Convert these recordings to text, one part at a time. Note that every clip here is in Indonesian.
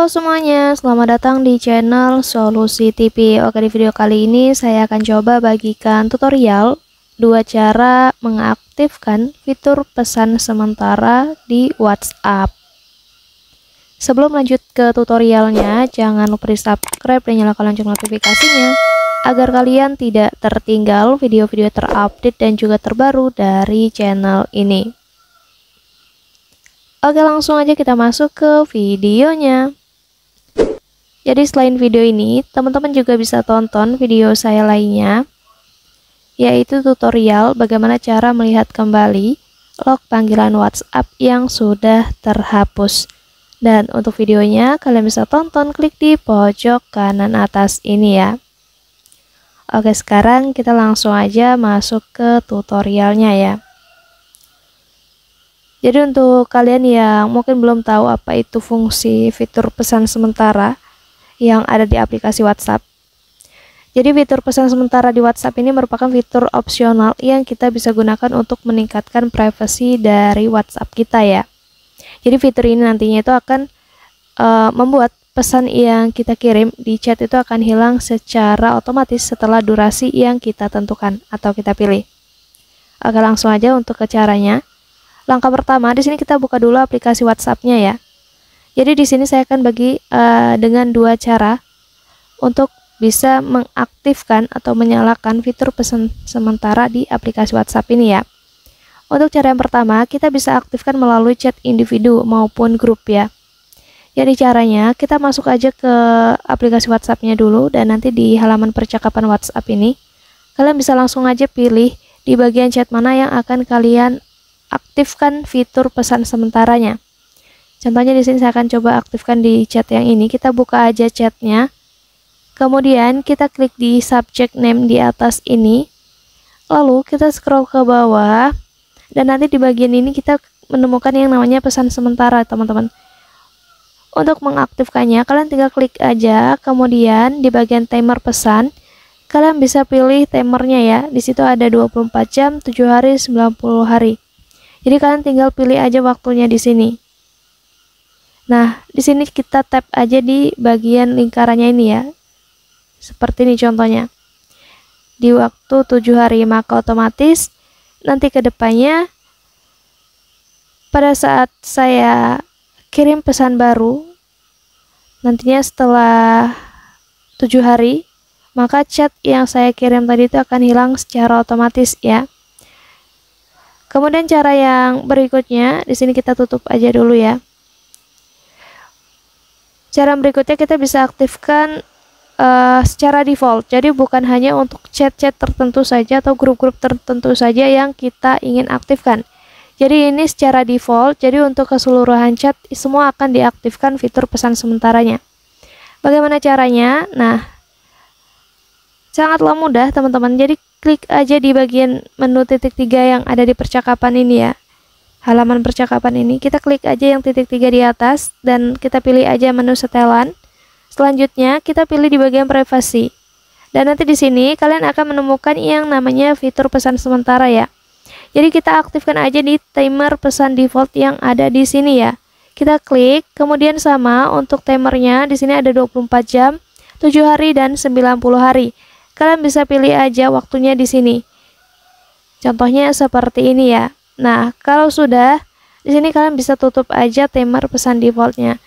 Halo semuanya, selamat datang di channel Solusi TV. Oke, di video kali ini saya akan coba bagikan tutorial 2 cara mengaktifkan fitur pesan sementara di WhatsApp. Sebelum lanjut ke tutorialnya, jangan lupa di subscribe dan nyalakan lonceng notifikasinya agar kalian tidak tertinggal video-video terupdate dan juga terbaru dari channel ini. Oke, langsung aja kita masuk ke videonya. Jadi selain video ini, teman-teman juga bisa tonton video saya lainnya, yaitu tutorial bagaimana cara melihat kembali log panggilan WhatsApp yang sudah terhapus. Dan untuk videonya, kalian bisa tonton klik di pojok kanan atas ini ya. Oke, sekarang kita langsung aja masuk ke tutorialnya ya. Jadi untuk kalian yang mungkin belum tahu apa itu fungsi fitur pesan sementara yang ada di aplikasi WhatsApp. Jadi fitur pesan sementara di WhatsApp ini merupakan fitur opsional yang kita bisa gunakan untuk meningkatkan privasi dari WhatsApp kita ya. Jadi fitur ini nantinya itu akan membuat pesan yang kita kirim di chat itu akan hilang secara otomatis setelah durasi yang kita tentukan atau kita pilih. Oke, langsung aja untuk ke caranya. Langkah pertama, di sini kita buka dulu aplikasi WhatsApp-nya ya. Jadi di sini saya akan bagi dengan 2 cara untuk bisa mengaktifkan atau menyalakan fitur pesan sementara di aplikasi WhatsApp ini ya. Untuk cara yang pertama, kita bisa aktifkan melalui chat individu maupun grup ya. Jadi caranya, kita masuk aja ke aplikasi WhatsApp-nya dulu dan nanti di halaman percakapan WhatsApp ini, kalian bisa langsung aja pilih di bagian chat mana yang akan kalian aktifkan fitur pesan sementaranya. Contohnya di sini saya akan coba aktifkan di chat yang ini. Kita buka aja chatnya. Kemudian kita klik di subject name di atas ini. Lalu kita scroll ke bawah dan nanti di bagian ini kita menemukan yang namanya pesan sementara, teman-teman. Untuk mengaktifkannya, kalian tinggal klik aja. Kemudian di bagian timer pesan, kalian bisa pilih timernya ya. Di situ ada 24 jam, 7 hari, 90 hari. Jadi kalian tinggal pilih aja waktunya di sini. Nah, di sini kita tap aja di bagian lingkarannya ini ya. Seperti ini contohnya. Di waktu 7 hari, maka otomatis nanti ke depannya pada saat saya kirim pesan baru, nantinya setelah 7 hari, maka chat yang saya kirim tadi itu akan hilang secara otomatis ya. Kemudian cara yang berikutnya, di sini kita tutup aja dulu ya. Cara berikutnya kita bisa aktifkan secara default. Jadi bukan hanya untuk chat-chat tertentu saja atau grup-grup tertentu saja yang kita ingin aktifkan. Jadi ini secara default, jadi untuk keseluruhan chat semua akan diaktifkan fitur pesan sementaranya. Bagaimana caranya? Nah, sangatlah mudah teman-teman. Jadi klik aja di bagian menu titik 3 yang ada di percakapan ini ya. Halaman percakapan ini, kita klik aja yang titik 3 di atas dan kita pilih aja menu setelan. Selanjutnya kita pilih di bagian privasi. Dan nanti di sini kalian akan menemukan yang namanya fitur pesan sementara ya. Jadi kita aktifkan aja di timer pesan default yang ada di sini ya. Kita klik, kemudian sama untuk timernya di sini ada 24 jam, 7 hari dan 90 hari. Kalian bisa pilih aja waktunya di sini. Contohnya seperti ini ya. Nah, kalau sudah, di sini kalian bisa tutup aja timer pesan defaultnya.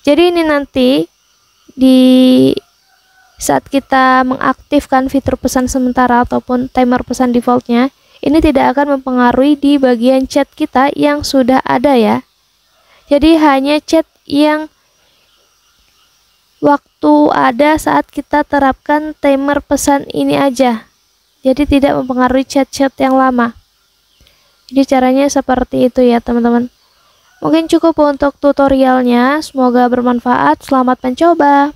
Jadi ini nanti di saat kita mengaktifkan fitur pesan sementara ataupun timer pesan defaultnya, ini tidak akan mempengaruhi di bagian chat kita yang sudah ada ya. Jadi hanya chat yang waktu ada saat kita terapkan timer pesan ini aja. Jadi tidak mempengaruhi chat-chat yang lama. Jadi caranya seperti itu ya teman-teman. Mungkin cukup untuk tutorialnya. Semoga bermanfaat. Selamat mencoba.